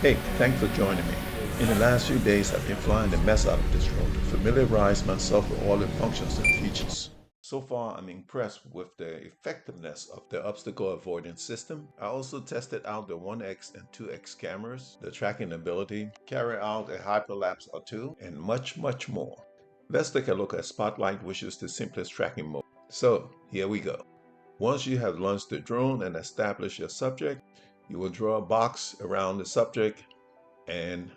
Hey, thanks for joining me. In the last few days, I've been flying the mess out of this drone to familiarize myself with all the functions and features. So far, I'm impressed with the effectiveness of the obstacle avoidance system. I also tested out the 1x and 2x cameras, the tracking ability, carry out a hyperlapse or two, and much more. Let's take a look at Spotlight, which is the simplest tracking mode. So, here we go. Once you have launched the drone and established your subject, you will draw a box around the subject and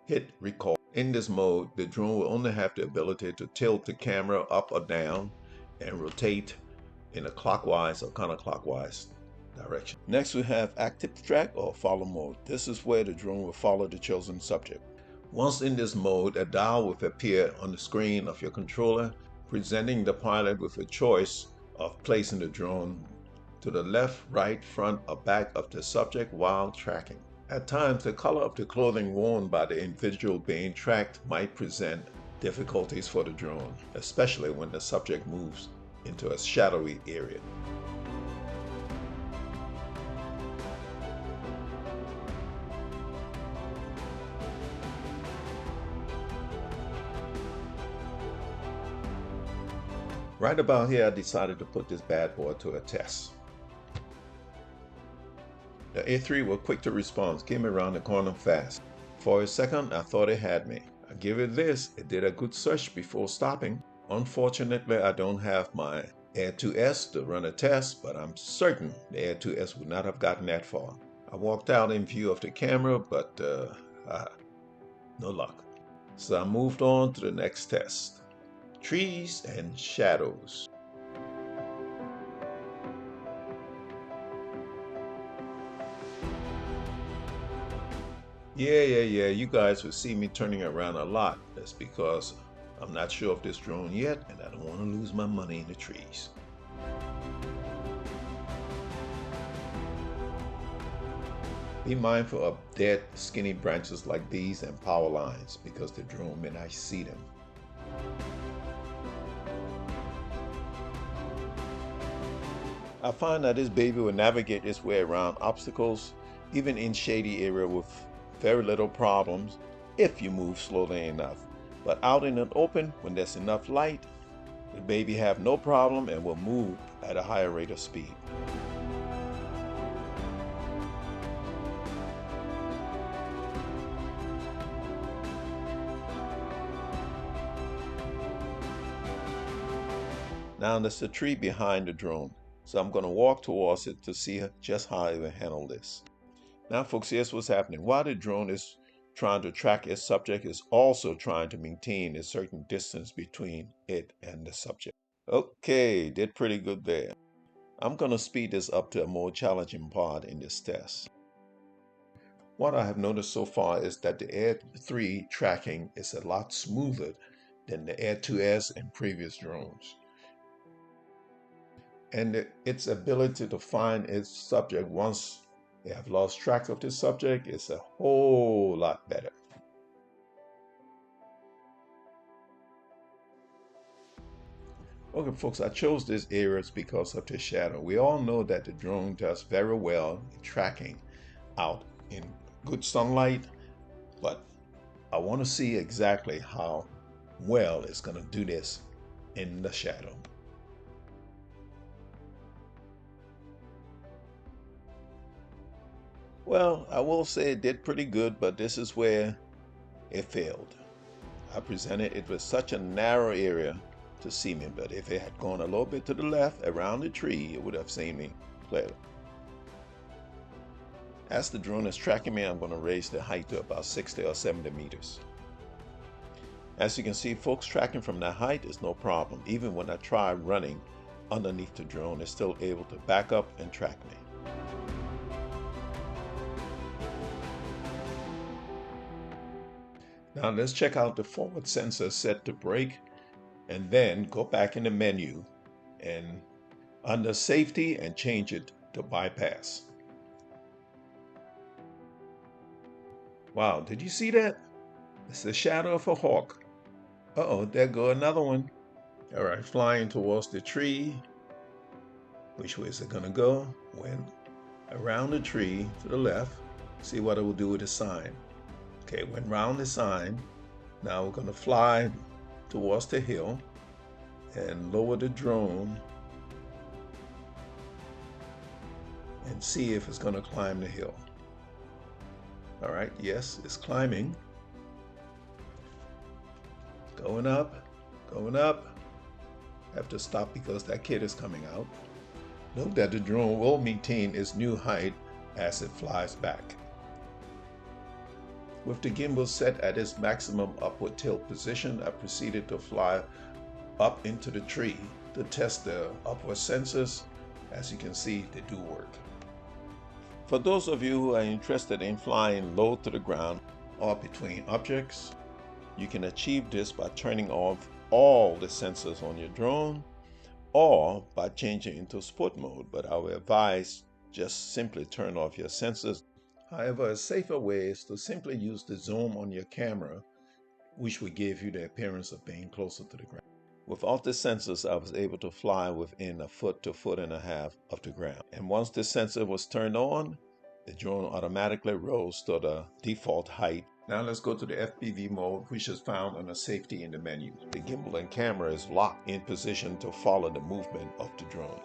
hit record. In this mode, the drone will only have the ability to tilt the camera up or down and rotate in a clockwise or counterclockwise direction. Next, we have active track or follow mode. This is where the drone will follow the chosen subject. Once in this mode, a dial will appear on the screen of your controller, presenting the pilot with a choice of placing the drone to the left, right, front, or back of the subject while tracking. At times, the color of the clothing worn by the individual being tracked might present difficulties for the drone, especially when the subject moves into a shadowy area. Right about here, I decided to put this bad boy to a test. The A3 was quick to respond, came around the corner fast. For a second, I thought it had me. I give it this, it did a good search before stopping. Unfortunately, I don't have my Air 2S to run a test, but I'm certain the Air 2S would not have gotten that far. I walked out in view of the camera, but no luck. So I moved on to the next test. Trees and shadows. Yeah, you guys will see me turning around a lot. That's because I'm not sure of this drone yet, and I don't want to lose my money in the trees. Be mindful of dead, skinny branches like these and power lines because the drone may not see them. I find that this baby will navigate its way around obstacles, even in shady area with very little problems if you move slowly enough. But out in the open, when there's enough light, the baby have no problem and will move at a higher rate of speed. Now there's a tree behind the drone, so I'm going to walk towards it to see just how it will handle this. Now folks, here's what's happening. While the drone is trying to track its subject, is also trying to maintain a certain distance between it and the subject. Okay, did pretty good there. I'm going to speed this up to a more challenging part in this test. What I have noticed so far is that the Air 3 tracking is a lot smoother than the Air 2S and previous drones. And its ability to find its subject once they have lost track of the subject is a whole lot better. Okay, folks, I chose these areas because of the shadow. We all know that the drone does very well in tracking out in good sunlight, but I want to see exactly how well it's going to do this in the shadow. Well, I will say it did pretty good, but this is where it failed. I presented it with such a narrow area to see me, but if it had gone a little bit to the left around the tree, it would have seen me clearly. As the drone is tracking me, I'm going to raise the height to about 60 or 70 meters. As you can see, folks, tracking from that height is no problem. Even when I try running underneath the drone, it's still able to back up and track me. Now let's check out the forward sensor set to brake and then go back in the menu and under safety and change it to bypass. Wow, did you see that? It's the shadow of a hawk. Uh-oh, there go another one. All right, flying towards the tree. Which way is it gonna go? Went around the tree to the left. See what it will do with the sign. Okay, went round the sign. Now we're going to fly towards the hill and lower the drone and see if it's going to climb the hill. All right, yes, it's climbing. Going up, going up. I have to stop because that kid is coming out. Note that the drone will maintain its new height as it flies back. With the gimbal set at its maximum upward tilt position, I proceeded to fly up into the tree to test the upward sensors. As you can see, they do work. For those of you who are interested in flying low to the ground or between objects, you can achieve this by turning off all the sensors on your drone or by changing into sport mode, but I would advise just simply turn off your sensors. However, a safer way is to simply use the zoom on your camera, which will give you the appearance of being closer to the ground. Without the sensors, I was able to fly within a foot to foot and a half of the ground. And once the sensor was turned on, the drone automatically rose to the default height. Now let's go to the FPV mode, which is found under safety in the menu. The gimbal and camera is locked in position to follow the movement of the drone,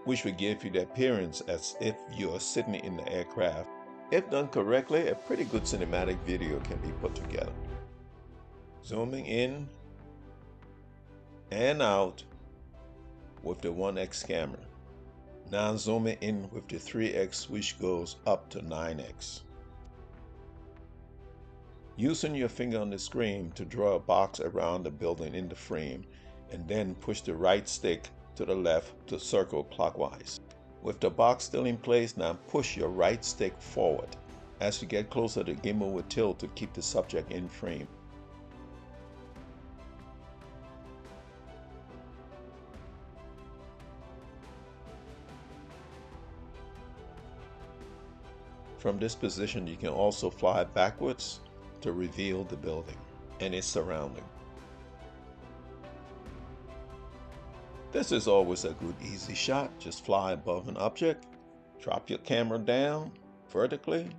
which will give you the appearance as if you are sitting in the aircraft. If done correctly, a pretty good cinematic video can be put together. Zooming in and out with the 1x camera. Now zooming in with the 3x, which goes up to 9x. Using your finger on the screen to draw a box around the building in the frame, and then push the right stick to the left to circle clockwise. With the box still in place, now push your right stick forward. As you get closer, the gimbal will tilt to keep the subject in frame. From this position, you can also fly backwards to reveal the building and its surrounding. This is always a good easy shot. Just fly above an object, drop your camera down vertically,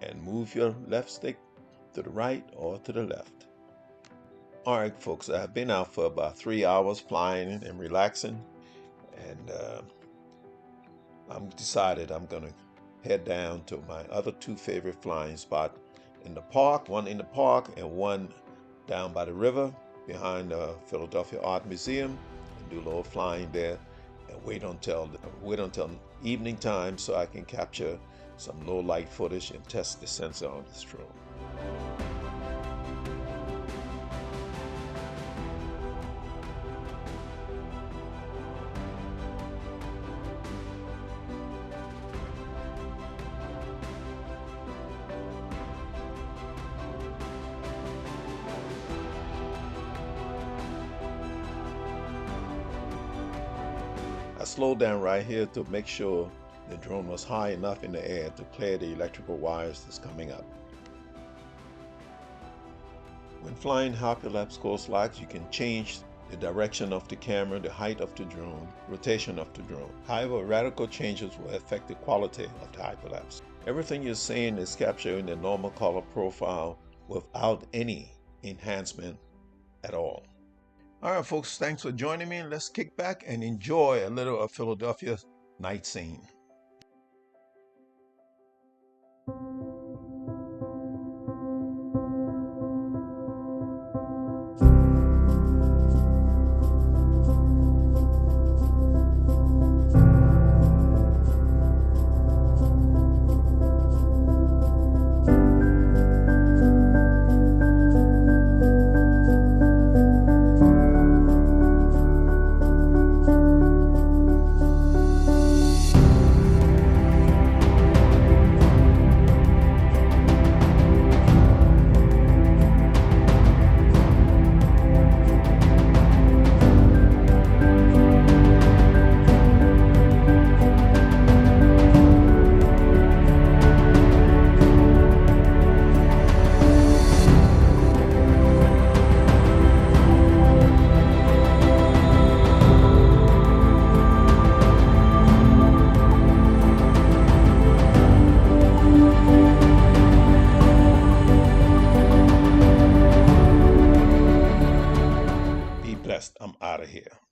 and move your left stick to the right or to the left. Alright folks, I've been out for about 3 hours flying and relaxing, and I'm decided I'm gonna head down to my other two favorite flying spots in the park, one in the park and one down by the river behind the Philadelphia Art Museum, and do a little flying there and wait until evening time so I can capture some low light footage and test the sensor on this drone. I slowed down right here to make sure the drone was high enough in the air to clear the electrical wires that's coming up. When flying hyperlapse course locks, you can change the direction of the camera, the height of the drone, rotation of the drone. However, radical changes will affect the quality of the hyperlapse. Everything you're seeing is captured in the normal color profile without any enhancement at all. All right, folks, thanks for joining me. Let's kick back and enjoy a little of Philadelphia's night scene. blessed. I'm out of here.